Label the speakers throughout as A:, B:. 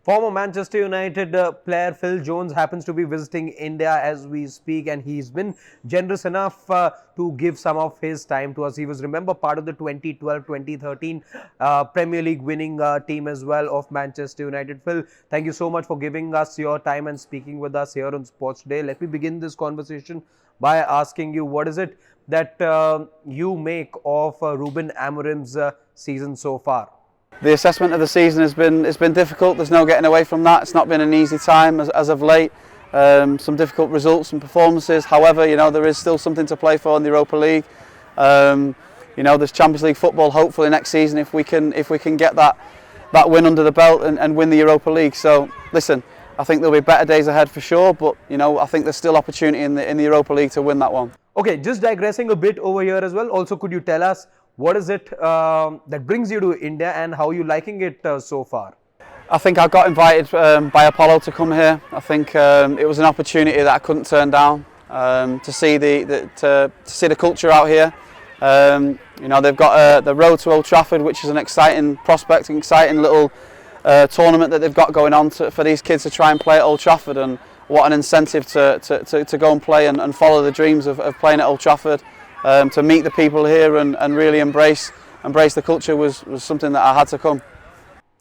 A: Former Manchester United player Phil Jones happens to be visiting India as we speak, and he's been generous enough to give some of his time to us. He was, remember, part of the 2012-2013 Premier League winning team as well of Manchester United. Phil, thank you so much for giving us your time and speaking with us here on Sports Today. Let me begin this conversation by asking you, what is it that you make of Ruben Amorim's season so far?
B: The assessment of the season has been difficult. There's no getting away from that. It's not been an easy time as of late. Some difficult results and performances. However, there is still something to play for in the Europa League. There's Champions League football. Hopefully next season, if we can get that win under the belt and win the Europa League. So listen, I think there'll be better days ahead for sure. But I think there's still opportunity in the Europa League to win that one.
A: Okay, just digressing a bit over here as well. Also, could you tell us what is it that brings you to India and how are you liking it so far?
B: I think I got invited by Apollo to come here. I think it was an opportunity that I couldn't turn down to see the culture out here. They've got the road to Old Trafford, which is an exciting prospect, an exciting little tournament that they've got going on for these kids to try and play at Old Trafford. And what an incentive to go and play and follow the dreams of playing at Old Trafford. To meet the people here and really embrace the culture was something that I had to come.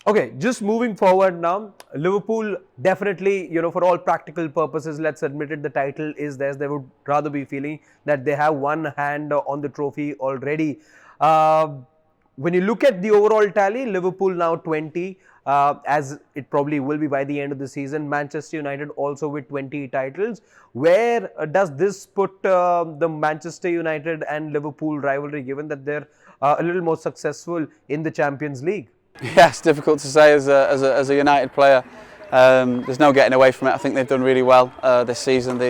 A: Okay, just moving forward now, Liverpool definitely, for all practical purposes, let's admit it, the title is theirs. They would rather be feeling that they have one hand on the trophy already. When you look at the overall tally, Liverpool now 20, as it probably will be by the end of the season. Manchester United also with 20 titles. Where does this put the Manchester United and Liverpool rivalry, given that they're a little more successful in the Champions League?
B: Yeah, it's difficult to say as a United player. There's no getting away from it. I think they've done really well this season.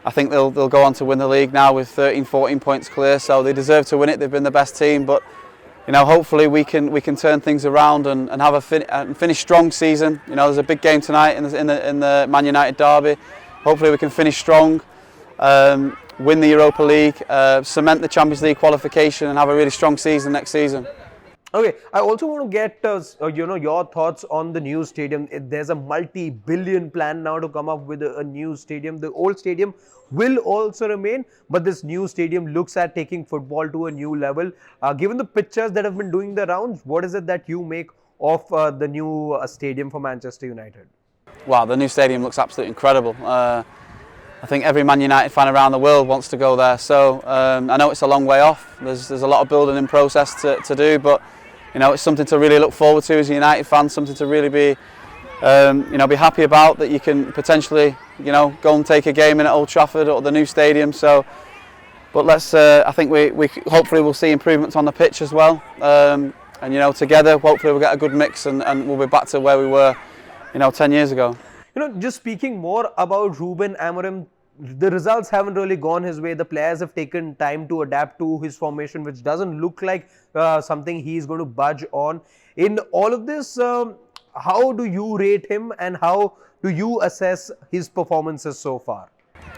B: I think they'll go on to win the league now with 13, 14 points clear. So they deserve to win it. They've been the best team, but hopefully we can turn things around and have a finish strong season. There's a big game tonight in the Man United derby. Hopefully we can finish strong, win the Europa League, cement the Champions League qualification, and have a really strong season next season.
A: Okay, I also want to get your thoughts on the new stadium. There's a multi-billion plan now to come up with a new stadium. The old stadium will also remain, but this new stadium looks at taking football to a new level. Given the pictures that have been doing the rounds, what is it that you make of the new stadium for Manchester United?
B: Wow, the new stadium looks absolutely incredible. I think every Man United fan around the world wants to go there. So I know it's a long way off. There's a lot of building in process to do, but it's something to really look forward to as a United fan. Something to really be happy about, that you can potentially go and take a game in at Old Trafford or the new stadium. So, but I think we hopefully will see improvements on the pitch as well. And together, hopefully we'll get a good mix and we'll be back to where we were 10 years ago.
A: Just speaking more about Ruben Amorim, the results haven't really gone his way. The players have taken time to adapt to his formation, which doesn't look like something he's going to budge on. In all of this, how do you rate him and how do you assess his performances so far?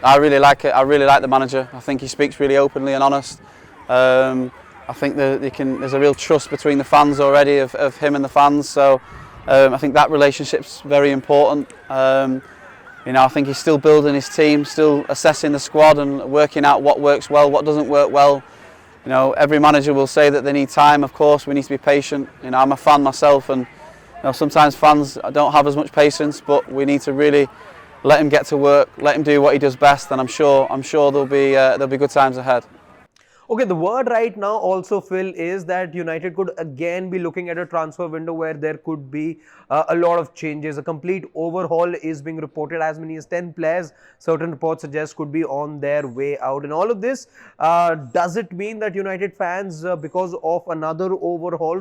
B: I really like it. I really like the manager. I think he speaks really openly and honest. I think there's a real trust between the fans already of him and the fans. So I think that relationship's very important. I think he's still building his team, still assessing the squad and working out what works well, what doesn't work well. Every manager will say that they need time. Of course, we need to be patient. I'm a fan myself, and sometimes fans don't have as much patience, but we need to really let him get to work, let him do what he does best, and I'm sure there'll be good times ahead.
A: Okay, the word right now also, Phil, is that United could again be looking at a transfer window where there could be a lot of changes. A complete overhaul is being reported. As many as 10 players, certain reports suggest, could be on their way out. And all of this, does it mean that United fans, because of another overhaul,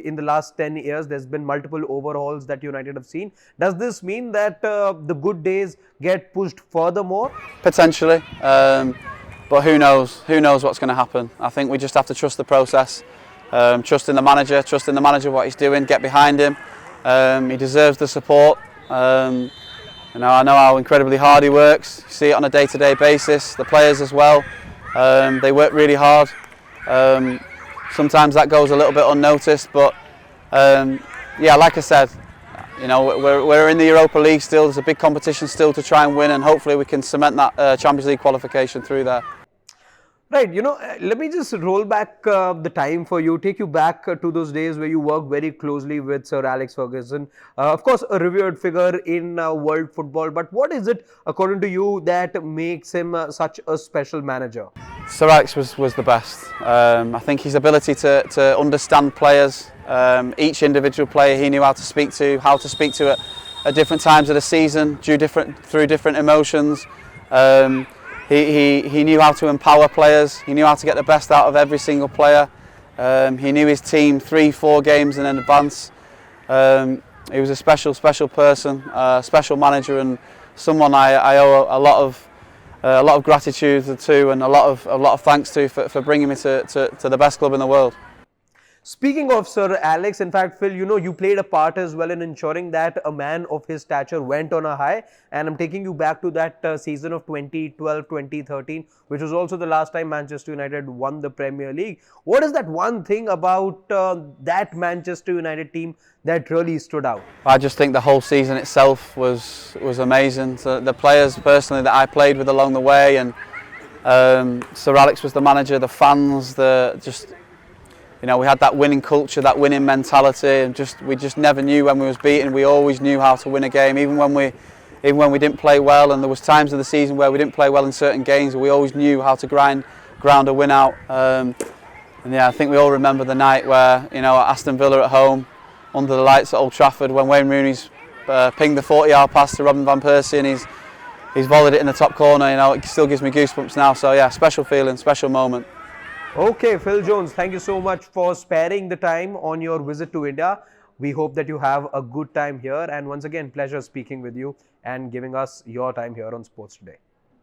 A: in the last 10 years, there's been multiple overhauls that United have seen. Does this mean that the good days get pushed furthermore?
B: Potentially. But who knows? Who knows what's going to happen? I think we just have to trust the process, trust in the manager, what he's doing, get behind him. He deserves the support. I know how incredibly hard he works. You see it on a day-to-day basis. The players as well. They work really hard. Sometimes that goes a little bit unnoticed, but yeah, like I said, You know, we're in the Europa League still. There's a big competition still to try and win, and hopefully we can cement that Champions League qualification through there.
A: Right, let me just roll back the time for you, take you back to those days where you worked very closely with Sir Alex Ferguson. Of course, a revered figure in world football, but what is it, according to you, that makes him such a special manager?
B: Sir Alex was the best. I think his ability to understand players, each individual player he knew how to speak to at different times of the season, through different emotions. He knew how to empower players. He knew how to get the best out of every single player. He knew his team 3-4 games in advance. He was a special person, a special manager, and someone I owe a lot of gratitude to, and a lot of thanks to for bringing me to the best club in the world.
A: Speaking of Sir Alex, in fact, Phil, you played a part as well in ensuring that a man of his stature went on a high. And I'm taking you back to that season of 2012-2013, which was also the last time Manchester United won the Premier League. What is that one thing about that Manchester United team that really stood out?
B: I just think the whole season itself was amazing. So the players personally that I played with along the way, and Sir Alex was the manager, the fans, we had that winning culture, that winning mentality, and we just never knew when we was beaten. We always knew how to win a game, even when we didn't play well. And there was times of the season where we didn't play well in certain games. We always knew how to ground a win out. And yeah, I think we all remember the night where at Aston Villa at home, under the lights at Old Trafford, when Wayne Rooney's pinged the 40-yard pass to Robin van Persie, and he's volleyed it in the top corner. It still gives me goosebumps now. So yeah, special feeling, special moment.
A: Okay, Phil Jones, thank you so much for sparing the time on your visit to India. We hope that you have a good time here, and once again, pleasure speaking with you and giving us your time here on Sports Today.